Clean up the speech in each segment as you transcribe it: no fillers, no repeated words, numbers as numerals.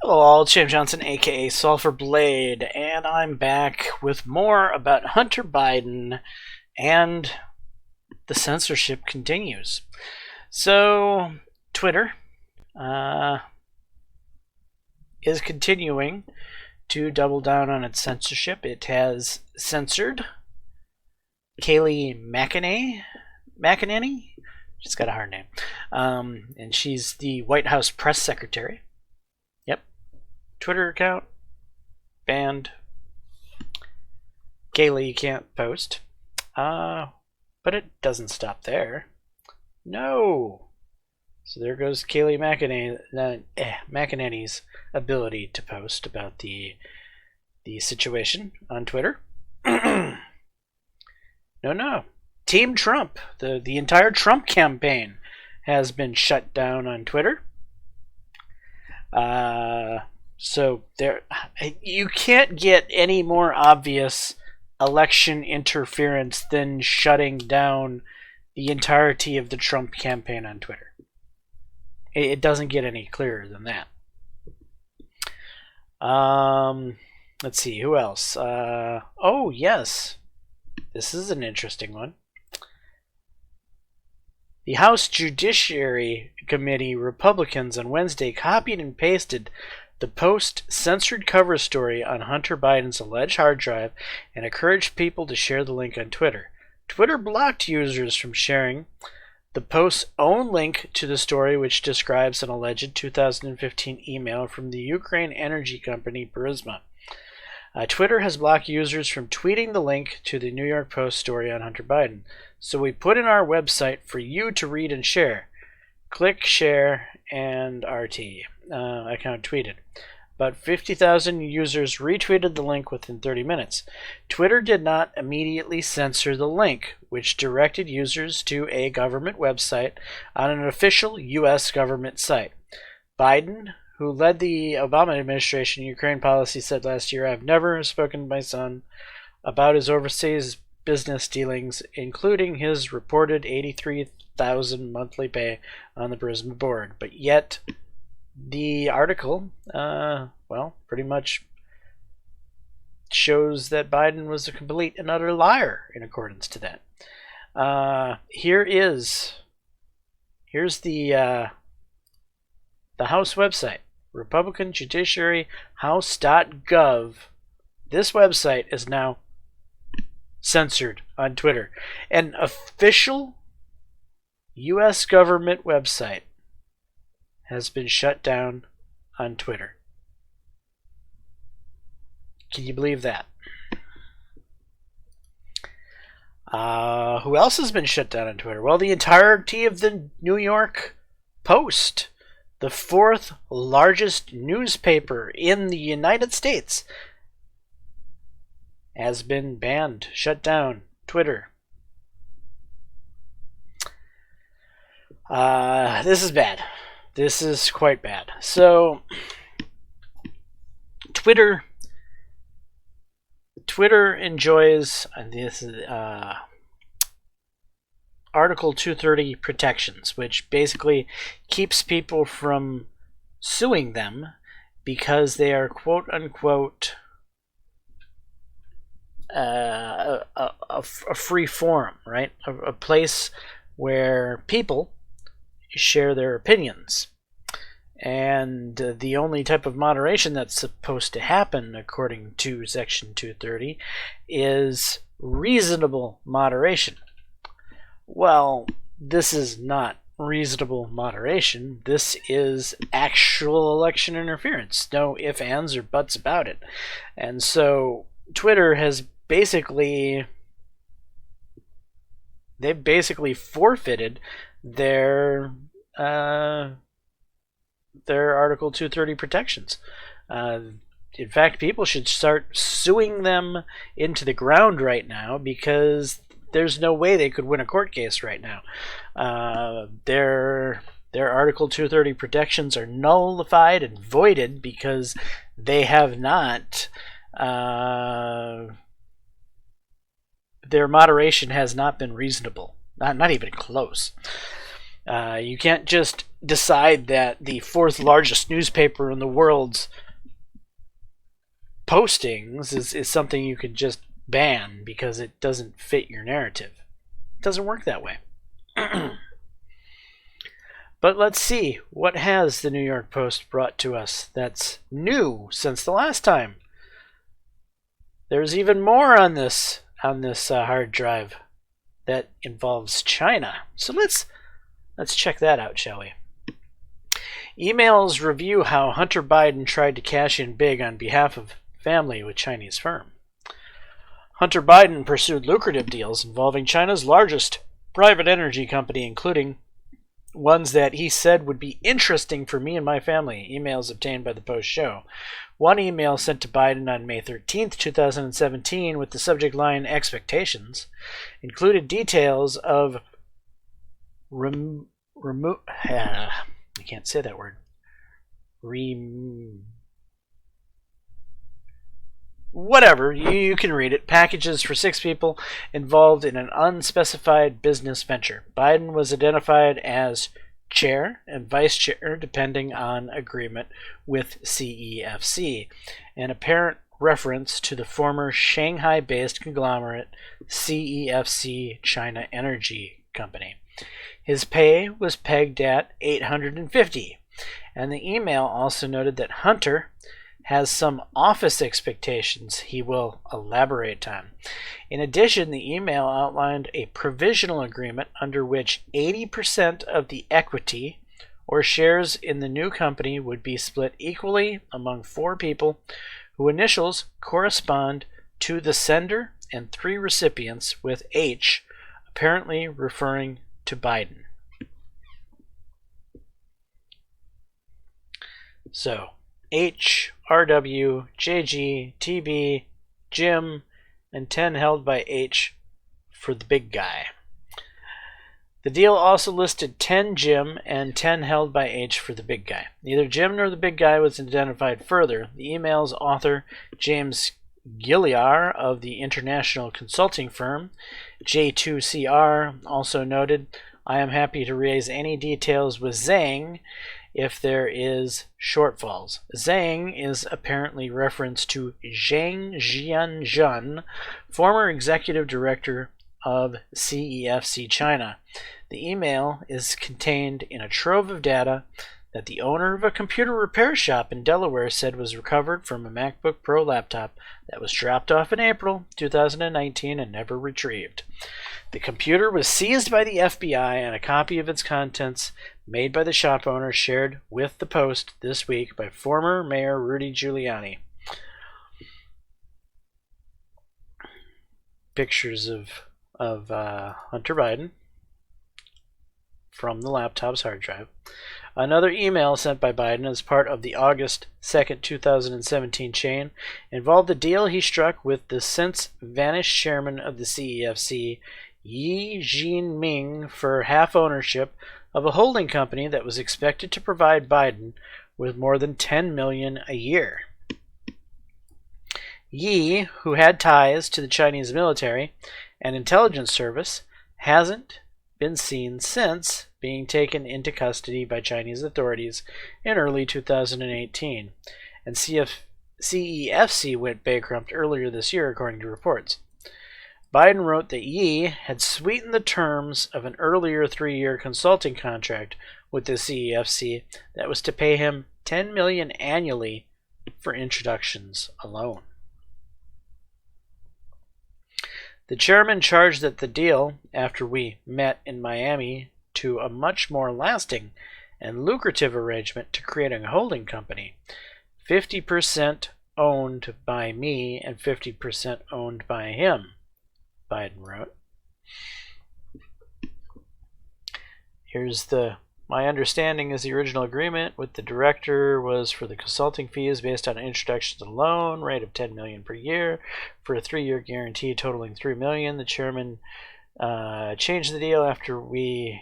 Hello all, James Johnson, aka Sulfur Blade, and I'm back with more about Hunter Biden, and the censorship continues. So, Twitter is continuing to double down on its censorship. It has censored Kayleigh McEnany? She's got a hard name. And she's the White House press secretary. Twitter account banned. Kayleigh, you can't post. But it doesn't stop there. No. So there goes Kayleigh McEnany's ability to post about the situation on Twitter. No. Team Trump, the entire Trump campaign has been shut down on Twitter. So there, you can't get any more obvious election interference than shutting down the entirety of the Trump campaign on Twitter. It doesn't get any clearer than that. Let's see, who else? Oh, yes. This is an interesting one. The House Judiciary Committee Republicans on Wednesday copied and pasted the Post-censored cover story on Hunter Biden's alleged hard drive and encouraged people to share the link on Twitter. Twitter blocked users from sharing the Post's own link to the story, which describes an alleged 2015 email from the Ukraine energy company Burisma. Twitter has blocked users from tweeting the link to the New York Post story on Hunter Biden. So we put in our website for you to read and share. Click share and RT. Account tweeted. About 50,000 users retweeted the link within 30 minutes. Twitter did not immediately censor the link, which directed users to a government website on an official U.S. government site. Biden, who led the Obama administration Ukraine policy, said last year, "I've never spoken to my son about his overseas business dealings, including his reported $83,000 monthly pay on the Burisma board." But yet, the article, pretty much shows that Biden was a complete and utter liar in accordance to that. Here's the House website, Republican Judiciary House.gov. This website is now censored on Twitter. An official U.S. government website has been shut down on Twitter. Can you believe that? Who else has been shut down on Twitter? Well, the entirety of the New York Post, the fourth largest newspaper in the United States, has been banned, shut down, Twitter. This is bad. This is quite bad. So, Twitter enjoys this Article 230 protections, which basically keeps people from suing them because they are quote unquote a free forum, right? A place where people share their opinions. And the only type of moderation that's supposed to happen, according to Section 230, is reasonable moderation. Well, this is not reasonable moderation. This is actual election interference. No ifs, ands, or buts about it. And so Twitter has basically forfeited their Article 230 protections. In fact, people should start suing them into the ground right now because there's no way they could win a court case right now. Their Article 230 protections are nullified and voided because they have not. Their moderation has not been reasonable. Not even close. You can't just decide that the fourth largest newspaper in the world's postings is something you could just ban because it doesn't fit your narrative. It doesn't work that way. But let's see, what has the New York Post brought to us that's new since the last time? There's even more on this hard drive that involves China. So let's check that out, shall we? Emails review how Hunter Biden tried to cash in big on behalf of family with Chinese firm. Hunter Biden pursued lucrative deals involving China's largest private energy company, including ones that he said would be interesting for me and my family, emails obtained by the Post show. One email sent to Biden on May 13th, 2017, with the subject line expectations, included details of I can't say that word. Whatever, you can read it. Packages for 6 people involved in an unspecified business venture. Biden was identified as chair and vice chair, depending on agreement with CEFC, an apparent reference to the former Shanghai-based conglomerate CEFC China Energy Company. His pay was pegged at $850, and the email also noted that Hunter has some office expectations he will elaborate on. In addition, the email outlined a provisional agreement under which 80% of the equity or shares in the new company would be split equally among 4 people whose initials correspond to the sender and 3 recipients, with H apparently referring to Biden. So, H, RW, JG, TB, Jim, and 10 held by H for the big guy. The deal also listed 10 Jim and 10 held by H for the big guy. Neither Jim nor the big guy was identified further. The email's author, James Gilliar of the international consulting firm J2CR, also noted, "I am happy to raise any details with Zhang if there is shortfalls." Zhang is apparently reference to Zhang Jianzhen, former executive director of CEFC China. The email is contained in a trove of data that the owner of a computer repair shop in Delaware said was recovered from a MacBook Pro laptop that was dropped off in April 2019 and never retrieved. The computer was seized by the FBI, and a copy of its contents made by the shop owner shared with the Post this week by former Mayor Rudy Giuliani. Pictures of Hunter Biden from the laptop's hard drive. Another email sent by Biden as part of the August 2nd, 2017 chain involved the deal he struck with the since vanished chairman of the CEFC, Yi Jinming, for half ownership of a holding company that was expected to provide Biden with more than $10 million a year. Yi, who had ties to the Chinese military and intelligence service, hasn't been seen since being taken into custody by Chinese authorities in early 2018, and CEFC went bankrupt earlier this year, according to reports. Biden wrote that Yi had sweetened the terms of an earlier 3-year consulting contract with the CEFC that was to pay him $10 million annually for introductions alone. The chairman charged that the deal, after we met in Miami, to a much more lasting and lucrative arrangement to create a holding company, 50% owned by me and 50% owned by him, Biden wrote. Here's my understanding is the original agreement with the director was for the consulting fees based on introductions alone, rate of $10 million per year for a 3-year guarantee totaling $3 million. The chairman changed the deal after me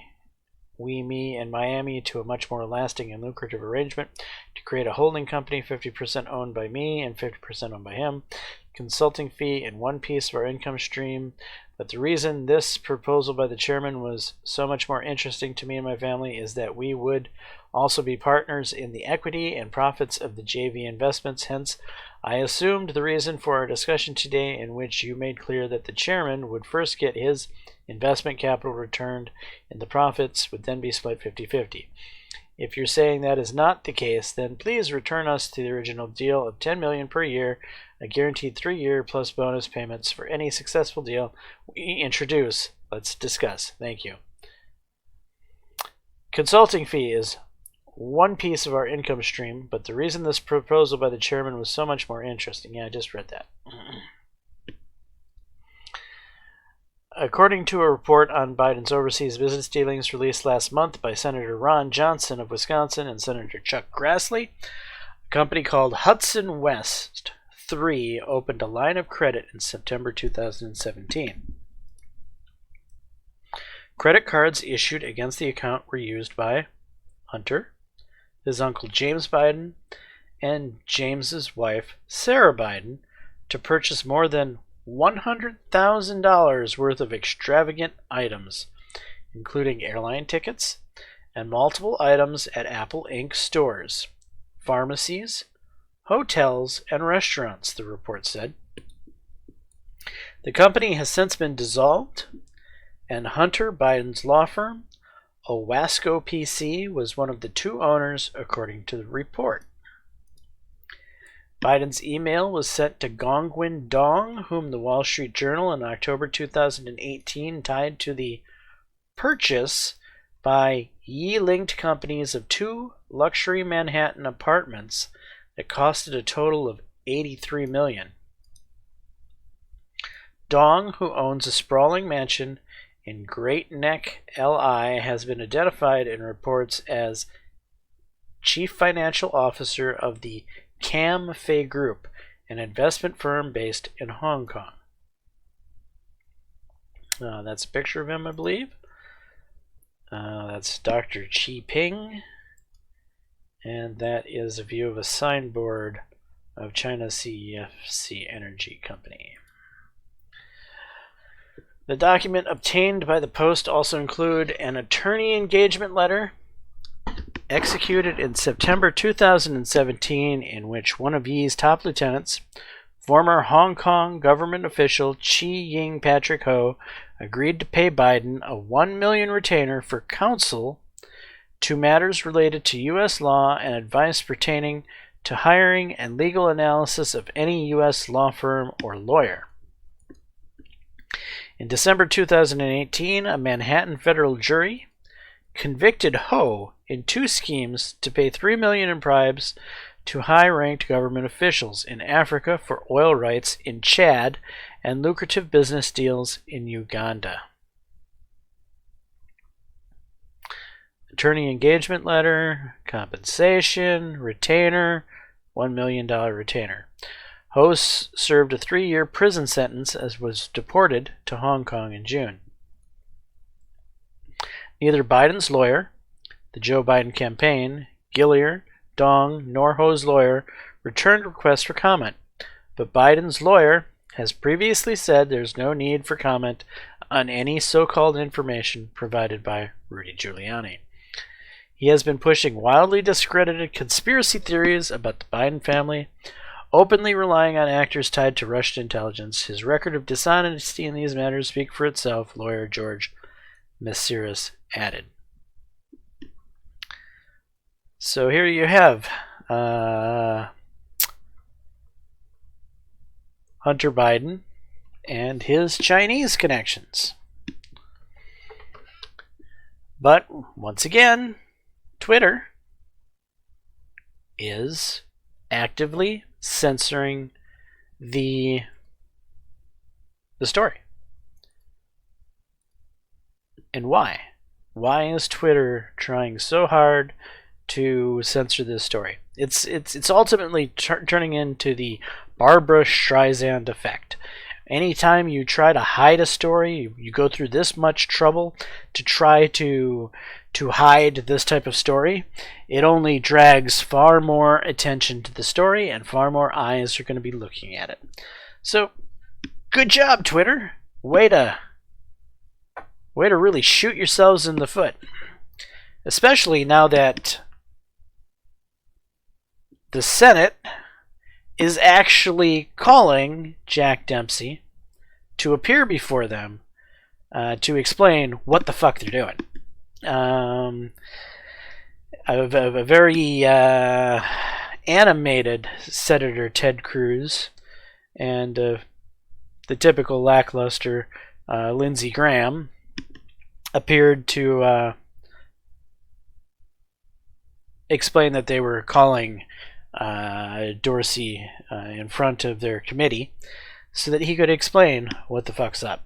in Miami to a much more lasting and lucrative arrangement to create a holding company, 50% owned by me and 50% owned by him. Consulting fee in one piece of our income stream. But the reason this proposal by the chairman was so much more interesting to me and my family is that we would also be partners in the equity and profits of the JV investments. Hence, I assumed the reason for our discussion today, in which you made clear that the chairman would first get his investment capital returned and the profits would then be split 50-50. If you're saying that is not the case, then please return us to the original deal of $10 million per year, a guaranteed 3-year plus bonus payments for any successful deal we introduce. Let's discuss. Thank you. Consulting fee is one piece of our income stream, but the reason this proposal by the chairman was so much more interesting. Yeah, I just read that. According to a report on Biden's overseas business dealings released last month by Senator Ron Johnson of Wisconsin and Senator Chuck Grassley, a company called Hudson West 3 opened a line of credit in September 2017. Credit cards issued against the account were used by Hunter, his uncle James Biden, and James's wife Sarah Biden to purchase more than $100,000 worth of extravagant items, including airline tickets and multiple items at Apple Inc. stores, pharmacies, hotels, and restaurants, the report said. The company has since been dissolved, and Hunter Biden's law firm, Owasco PC, was one of the 2 owners, according to the report. Biden's email was sent to Gongwin Dong, whom the Wall Street Journal in October 2018 tied to the purchase by Yi-linked companies of 2 luxury Manhattan apartments that costed a total of $83 million. Dong, who owns a sprawling mansion in Great Neck, LI, has been identified in reports as Chief Financial Officer of the Cam Fay Group, an investment firm based in Hong Kong. That's a picture of him, I believe. That's Dr. Chi Ping. And that is a view of a signboard of China's CEFC Energy Company. The document obtained by the Post also include an attorney engagement letter executed in September 2017, in which one of Yi's top lieutenants, former Hong Kong government official Chi Ying Patrick Ho, agreed to pay Biden a $1 million retainer for counsel to matters related to U.S. law and advice pertaining to hiring and legal analysis of any U.S. law firm or lawyer. In December 2018, a Manhattan federal jury convicted Ho in 2 schemes to pay $3 million in bribes to high-ranked government officials in Africa for oil rights in Chad and lucrative business deals in Uganda. Attorney engagement letter, compensation, retainer, $1 million retainer. Ho served a 3-year prison sentence as was deported to Hong Kong in June. Neither Biden's lawyer, the Joe Biden campaign, Gillier, Dong, nor Ho's lawyer returned requests for comment, but Biden's lawyer has previously said there's no need for comment on any so-called information provided by Rudy Giuliani. He has been pushing wildly discredited conspiracy theories about the Biden family, openly relying on actors tied to Russian intelligence. His record of dishonesty in these matters speaks for itself, lawyer George Mesiris added. So here you have Hunter Biden and his Chinese connections. But once again, Twitter is actively censoring the story. And why? Why is Twitter trying so hard to censor this story? It's ultimately turning into the Barbra Streisand effect. Anytime you try to hide a story, you go through this much trouble to try to hide this type of story, it only drags far more attention to the story and far more eyes are going to be looking at it. So, good job, Twitter. Way to really shoot yourselves in the foot. Especially now that the Senate is actually calling Jack Dempsey to appear before them to explain what the fuck they're doing. A very animated Senator Ted Cruz and the typical lackluster Lindsey Graham appeared to explain that they were calling Dorsey in front of their committee so that he could explain what the fuck's up.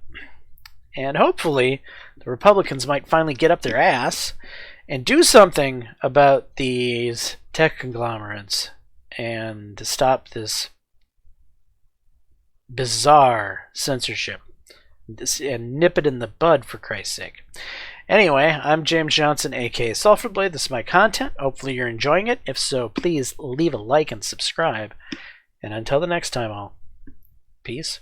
And hopefully the Republicans might finally get up their ass and do something about these tech conglomerates and stop this bizarre censorship and nip it in the bud, for Christ's sake. Anyway, I'm James Johnson, aka Sulfurblade. This is my content. Hopefully you're enjoying it. If so, please leave a like and subscribe. And until the next time, all, peace.